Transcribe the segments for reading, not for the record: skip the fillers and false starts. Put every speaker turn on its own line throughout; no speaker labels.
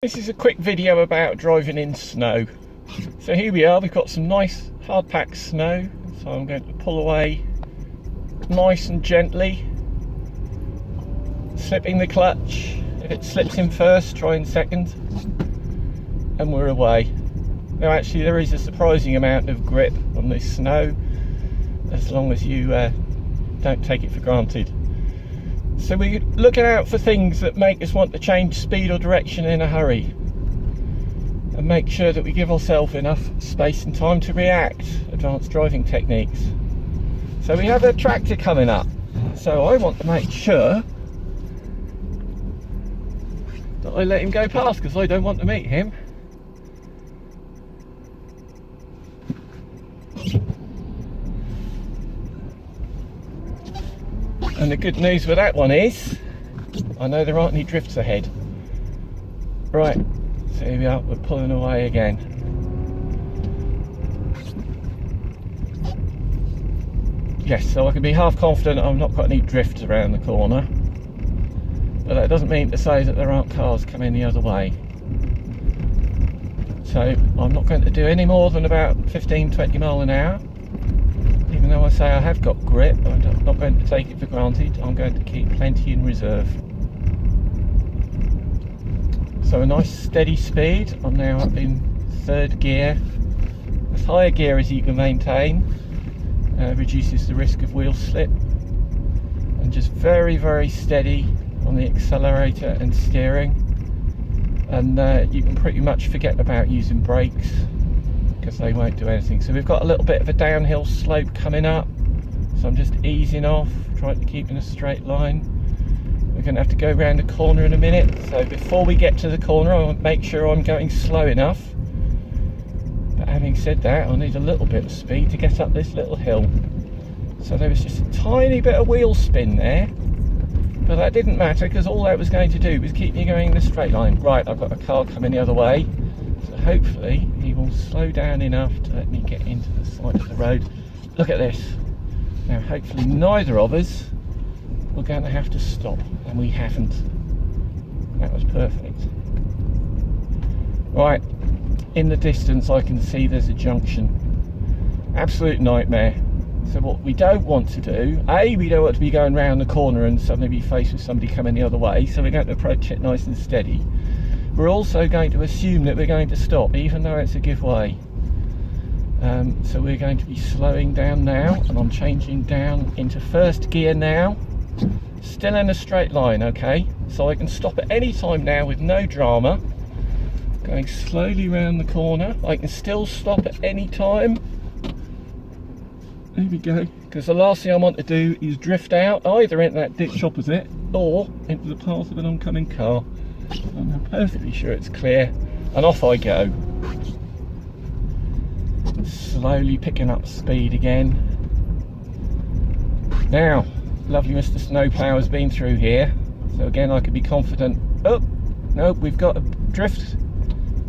This is a quick video about driving in snow. So here we are, we've got some nice hard packed snow. So I'm going to pull away nice and gently, slipping the clutch. If it slips in first, try in second, and we're away. Now actually there is a surprising amount of grip on this snow, as long as you don't take it for granted. So we're looking out for things that make us want to change speed or direction in a hurry, and make sure that we give ourselves enough space and time to react. Advanced driving techniques. So we have a tractor coming up, so I want to make sure that I let him go past, because I don't want to meet him. And the good news with that one is, I know there aren't any drifts ahead. Right, so here we are, we're pulling away again. Yes, so I can be half confident I've not got any drifts around the corner. But that doesn't mean to say that there aren't cars coming the other way. So I'm not going to do any more than about 15-20 mile an hour. Even though I say I have got grip, I'm not going to take it for granted. I'm going to keep plenty in reserve. So a nice steady speed. I'm now up in third gear. As high a gear as you can maintain reduces the risk of wheel slip. And just very, very steady on the accelerator and steering. And you can pretty much forget about using brakes, because they won't do anything. So we've got a little bit of a downhill slope coming up, so I'm just easing off, trying to keep in a straight line. We're going to have to go around the corner in a minute, so before we get to the corner I want to make sure I'm going slow enough. But having said that, I need a little bit of speed to get up this little hill. So there was just a tiny bit of wheel spin there, but that didn't matter, because all that was going to do was keep me going in a straight line. Right, I've got a car coming the other way. Hopefully he will slow down enough to let me get into the side of the road. Look at this. Now hopefully neither of us are going to have to stop, and we haven't. That was perfect. Right, in the distance I can see there's a junction. Absolute nightmare. So what we don't want to do, we don't want to be going round the corner and suddenly be faced with somebody coming the other way, so we're going to approach it nice and steady. We're also going to assume that we're going to stop, even though it's a give way. So we're going to be slowing down now, and I'm changing down into first gear now. Still in a straight line, okay? So I can stop at any time now with no drama. Going slowly round the corner. I can still stop at any time. There we go. Because the last thing I want to do is drift out, either into that ditch opposite, or into the path of an oncoming car. I'm perfectly sure it's clear, and off I go. Slowly picking up speed again. Now, lovely Mr. Snowplow has been through here, so again I could be confident. Oh, no, we've got a drift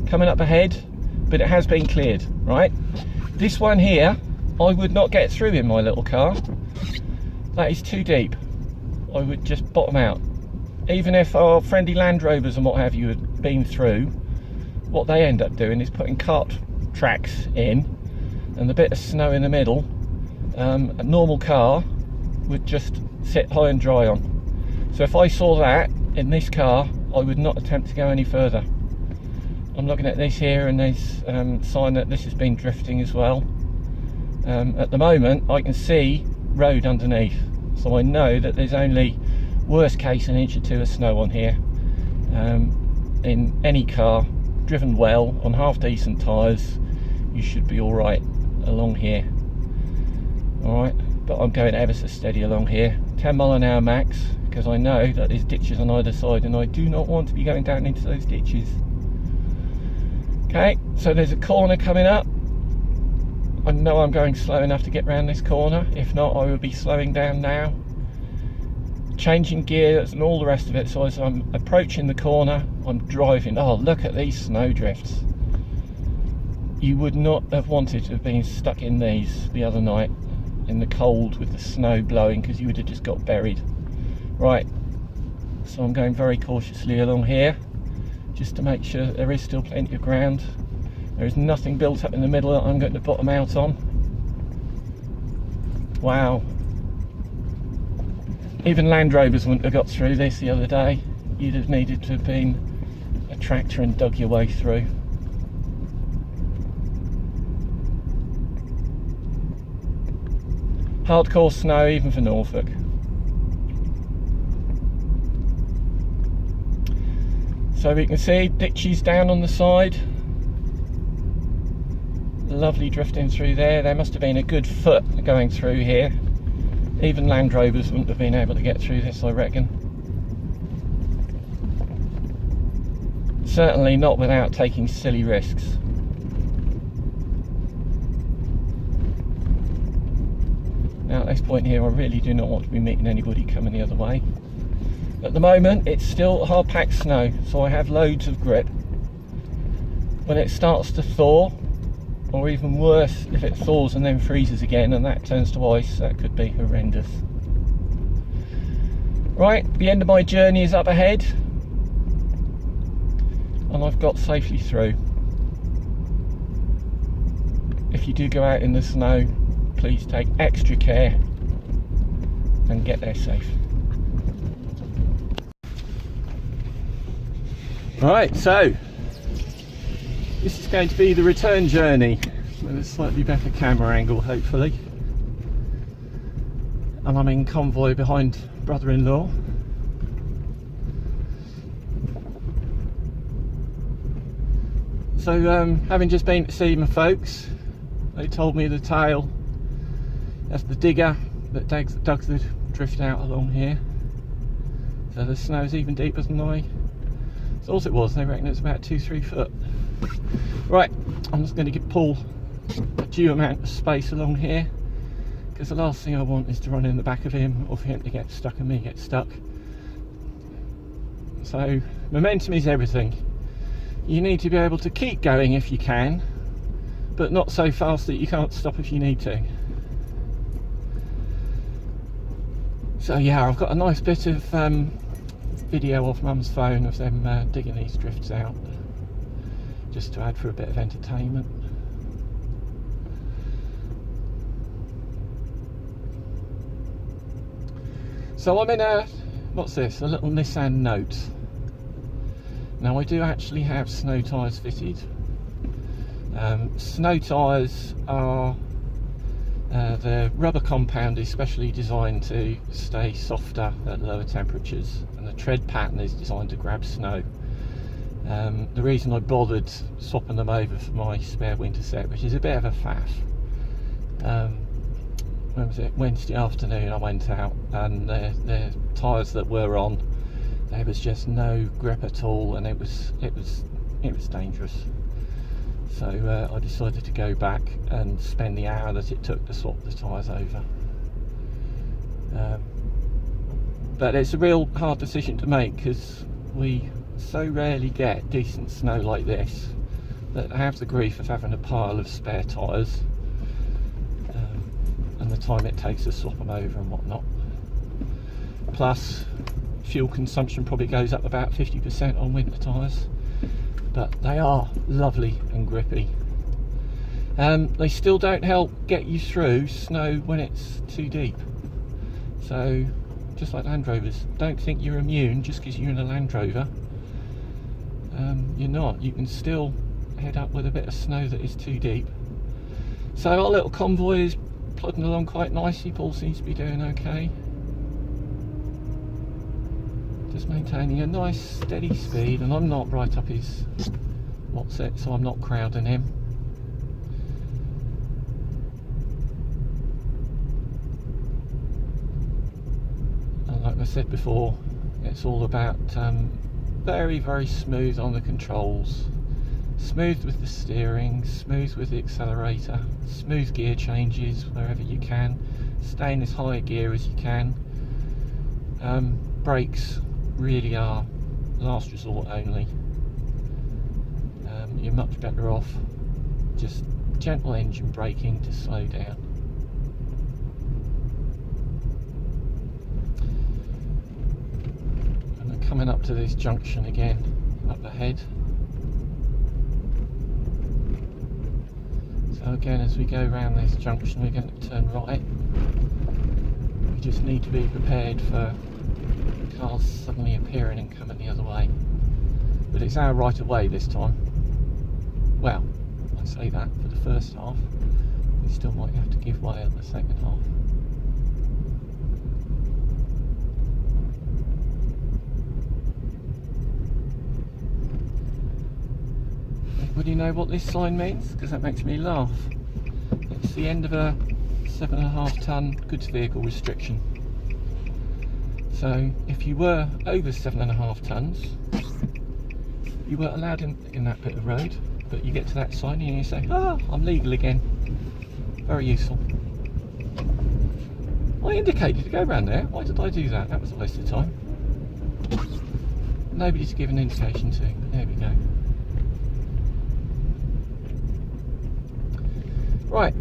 coming up ahead, but it has been cleared, right? This one here, I would not get through in my little car. That is too deep. I would just bottom out. Even if our friendly Land Rovers and what have you had been through, what they end up doing is putting cart tracks in, and the bit of snow in the middle, a normal car would just sit high and dry on. So if I saw that in this car, I would not attempt to go any further. I'm looking at this here, and there's sign that this has been drifting as well. At the moment I can see road underneath, so I know that there's only worst case an inch or two of snow on here. In any car driven well on half decent tyres, you should be all right along here. All right, but I'm going ever so steady along here, 10 mile an hour max, because I know that there's ditches on either side, and I do not want to be going down into those ditches. Okay, so there's a corner coming up. I know I'm going slow enough to get around this corner. If not, I would be slowing down now, changing gears and all the rest of it. So as I'm approaching the corner, I'm driving. Oh, look at these snow drifts. You would not have wanted to have been stuck in these the other night in the cold with the snow blowing, because you would have just got buried. Right, so I'm going very cautiously along here. just to make sure there is still plenty of ground. There is nothing built up in the middle that I'm going to bottom out on. Wow. Even Land Rovers wouldn't have got through this the other day. You'd have needed to have been a tractor and dug your way through. Hardcore snow even for Norfolk. So we can see ditches down on the side. Lovely drifting through there. There must have been a good foot going through here. Even Land Rovers wouldn't have been able to get through this, I reckon. Certainly not without taking silly risks. Now at this point here I really do not want to be meeting anybody coming the other way. At the moment it's still hard packed snow, so I have loads of grip. When it starts to thaw, or even worse, if it thaws and then freezes again and that turns to ice, that could be horrendous. Right, the end of my journey is up ahead and I've got safely through. If you do go out in the snow, please take extra care and get there safe. Right, so this is going to be the return journey with a slightly better camera angle, hopefully. And I'm in convoy behind brother-in-law. So having just been to see my folks, they told me the tale of the digger that dug the drift out along here. So the snow is even deeper than I thought it was. They reckon it's about 2-3 foot. Right, I'm just going to pull a due amount of space along here, because the last thing I want is to run in the back of him, or for him to get stuck and me get stuck. So momentum is everything. You need to be able to keep going if you can, but not so fast that you can't stop if you need to. So yeah, I've got a nice bit of video off Mum's phone of them digging these drifts out, just to add for a bit of entertainment. So I'm in a, what's this, a little Nissan Note. Now I do actually have snow tyres fitted. Snow tyres are, the rubber compound is specially designed to stay softer at lower temperatures, and the tread pattern is designed to grab snow. The reason I bothered swapping them over for my spare winter set, which is a bit of a faff, when was it? Wednesday afternoon I went out, and the tyres that were on, there was just no grip at all, and it was dangerous. So I decided to go back and spend the hour that it took to swap the tyres over. But it's a real hard decision to make, because we so rarely get decent snow like this that I have the grief of having a pile of spare tyres, and the time it takes to swap them over and whatnot. Plus fuel consumption probably goes up about 50% on winter tyres, but they are lovely and grippy. They still don't help get you through snow when it's too deep. So just like Land Rovers, don't think you're immune just because you're in a Land Rover. You're not. You can still head up with a bit of snow that is too deep. So our little convoy is plugging along quite nicely. Paul seems to be doing okay. Just maintaining a nice steady speed, and I'm not right up his what's it, so I'm not crowding him. And like I said before, it's all about very smooth on the controls, smooth with the steering, smooth with the accelerator, smooth gear changes wherever you can, stay in as high a gear as you can. Brakes really are last resort only. You're much better off just gentle engine braking to slow down. And then coming up to this junction again, up ahead. So again, as we go around this junction, we're going to turn right. We just need to be prepared for cars suddenly appearing and coming the other way. But it's our right of way this time. Well, I say that for the first half. We still might have to give way at the second half. Anybody know what this sign means? Because that makes me laugh. It's the end of a 7.5 tonne goods vehicle restriction. So if you were over 7.5 tonnes, you weren't allowed in that bit of road, but you get to that sign and you say, "Ah, I'm legal again." Very useful. I indicated to go around there. Why did I do that? That was a waste of time. Nobody to give an indication to, but there we go. Right,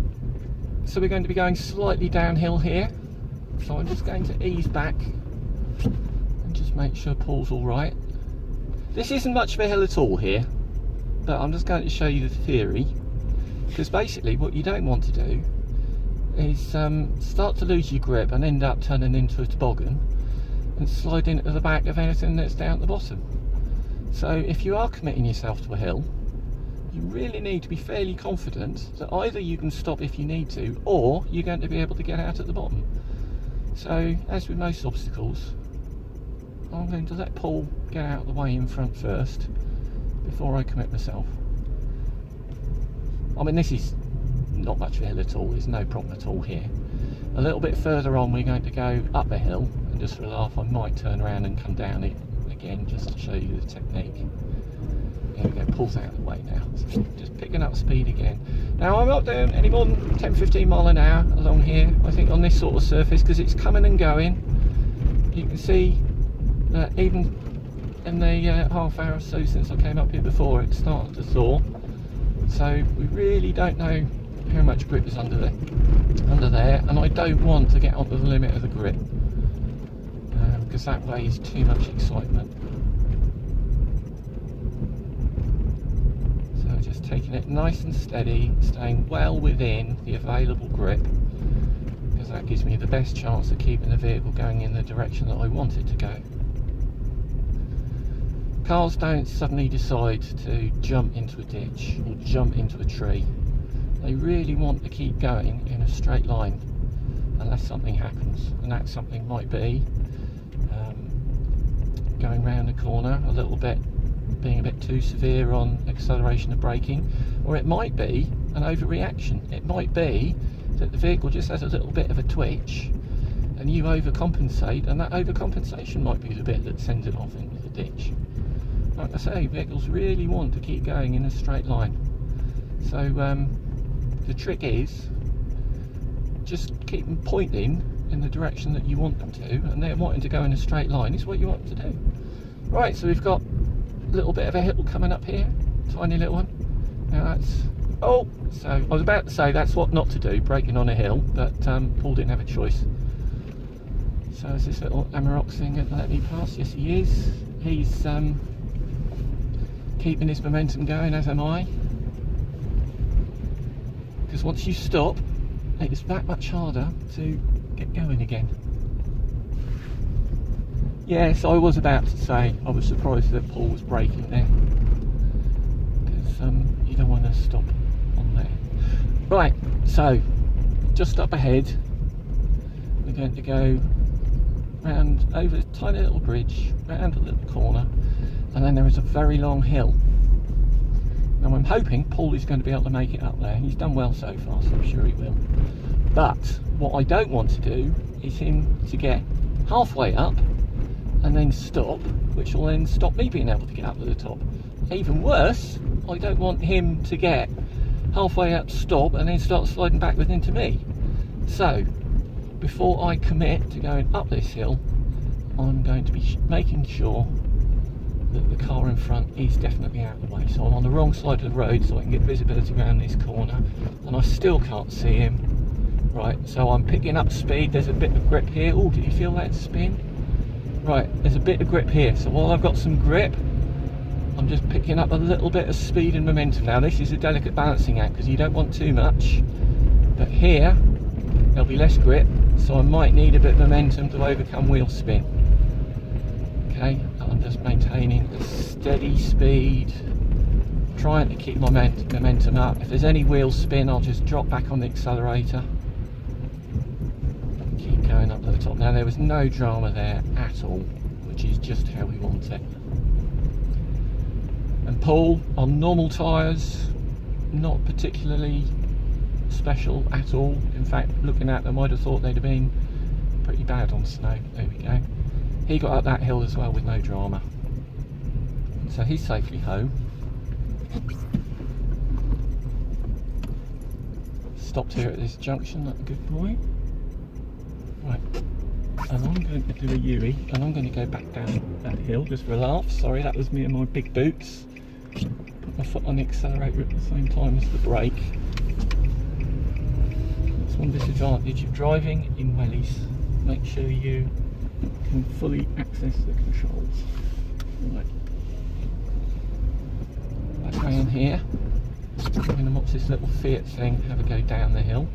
so we're going to be going slightly downhill here, so I'm just going to ease back and just make sure Paul's all right. This isn't much of a hill at all here, but I'm just going to show you the theory, because basically what you don't want to do is start to lose your grip and end up turning into a toboggan and slide into the back of anything that's down at the bottom. So if you are committing yourself to a hill, you really need to be fairly confident that either you can stop if you need to, or you're going to be able to get out at the bottom. So, as with most obstacles, I'm going to let Paul get out of the way in front first before I commit myself. I mean, this is not much of a hill at all, there's no problem at all here. A little bit further on we're going to go up a hill, and just for a laugh I might turn around and come down it again just to show you the technique. There we go, Paul's out of the way now, so just picking up speed again. Now I'm not doing any more than 10-15 mile an hour along here, I think, on this sort of surface, because it's coming and going. You can see that even in the half hour or so since I came up here before, it started to thaw. So we really don't know how much grip is under there, and I don't want to get onto the limit of the grip, because that way is too much excitement. Just taking it nice and steady, staying well within the available grip, because that gives me the best chance of keeping the vehicle going in the direction that I want it to go. Cars don't suddenly decide to jump into a ditch or jump into a tree. They really want to keep going in a straight line unless something happens, and that something might be going round a corner a little bit, being a bit too severe on acceleration and braking, or it might be an overreaction. It might be that the vehicle just has a little bit of a twitch and you overcompensate, and that overcompensation might be the bit that sends it off into the ditch. Like I say, vehicles really want to keep going in a straight line. So the trick is just keep them pointing in the direction that you want them to, and they're wanting to go in a straight line is what you want them to do. Right, so we've got a little bit of a hill coming up here, tiny little one. Now that's, oh, so I was about to say that's what not to do, braking on a hill, but Paul didn't have a choice. So is this little Amarok thing going to let me pass? Yes, he is. He's keeping his momentum going, as am I. Because once you stop, it's that much harder to get going again. Yes, I was about to say I was surprised that Paul was braking there, because you don't want to stop on there. Right, so just up ahead we're going to go round over a tiny little bridge, round a little corner, and then there is a very long hill. Now I'm hoping Paul is going to be able to make it up there. He's done well so far, so I'm sure he will. But what I don't want to do is him to get halfway up and then stop, which will then stop me being able to get up to the top. Even worse, I don't want him to get halfway up, stop, and then start sliding backwards into me. So before I commit to going up this hill, I'm going to be making sure that the car in front is definitely out of the way. So I'm on the wrong side of the road so I can get visibility around this corner, and I still can't see him. Right, so I'm picking up speed. There's a bit of grip here. Oh, did you feel that spin? Right, there's a bit of grip here. So while I've got some grip, I'm just picking up a little bit of speed and momentum. Now this is a delicate balancing act because you don't want too much, but here there'll be less grip, so I might need a bit of momentum to overcome wheel spin. Okay, I'm just maintaining a steady speed, trying to keep my momentum up. If there's any wheel spin, I'll just drop back on the accelerator. Keep going up to the top. Now there was no drama there at all, which is just how we want it. And pull on normal tyres, not particularly special at all. In fact, looking at them, I'd have thought they'd have been pretty bad on snow. There we go. He got up that hill as well with no drama. So he's safely home. Stopped here at this junction, like a good boy. Right, and I'm going to do a U-ey, and I'm going to go back down that hill just for a laugh. Sorry, that was me and my big boots. Put my foot on the accelerator at the same time as the brake. That's one disadvantage of driving in wellies. Make sure you can fully access the controls. Right. Back down here. I'm going to watch this little Fiat thing have a go down the hill.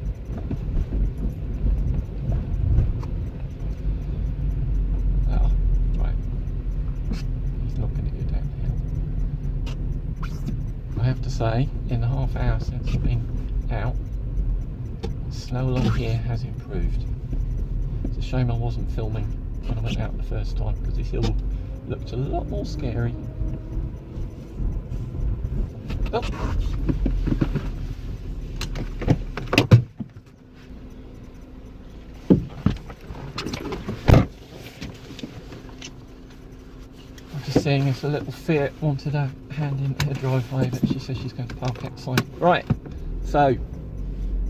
Oh, right. He's not going to go down the hill. I have to say, in the half hour since I've been out, snow along here has improved. It's a shame I wasn't filming when I went out the first time, because this hill looked a lot more scary. Oh. I'm just seeing if the little Fiat wanted a hand in her driveway, but she says she's going to park outside. Right, so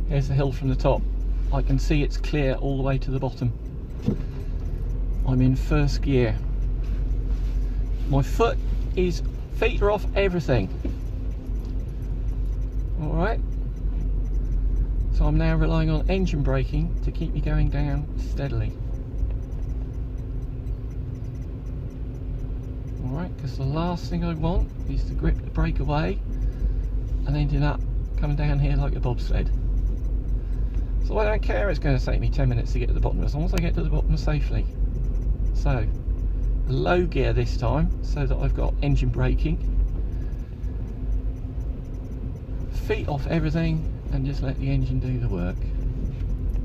here's the hill from the top. I can see it's clear all the way to the bottom. I'm in first gear. My feet are off everything. Alright, so I'm now relying on engine braking to keep me going down steadily. Alright, because the last thing I want is to grip the brake away and ending up coming down here like a bobsled. So I don't care, it's going to take me 10 minutes to get to the bottom, as long as I get to the bottom safely. So, low gear this time, so that I've got engine braking. Feet off everything, and just let the engine do the work.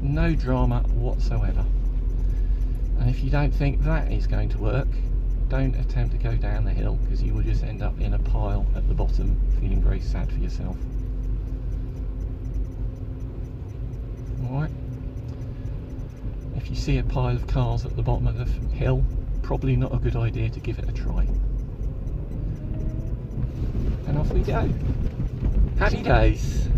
No drama whatsoever. And if you don't think that is going to work, don't attempt to go down the hill, because you will just end up in a pile at the bottom, feeling very sad for yourself. Alright. If you see a pile of cars at the bottom of the hill, probably not a good idea to give it a try. And off we go. Happy days.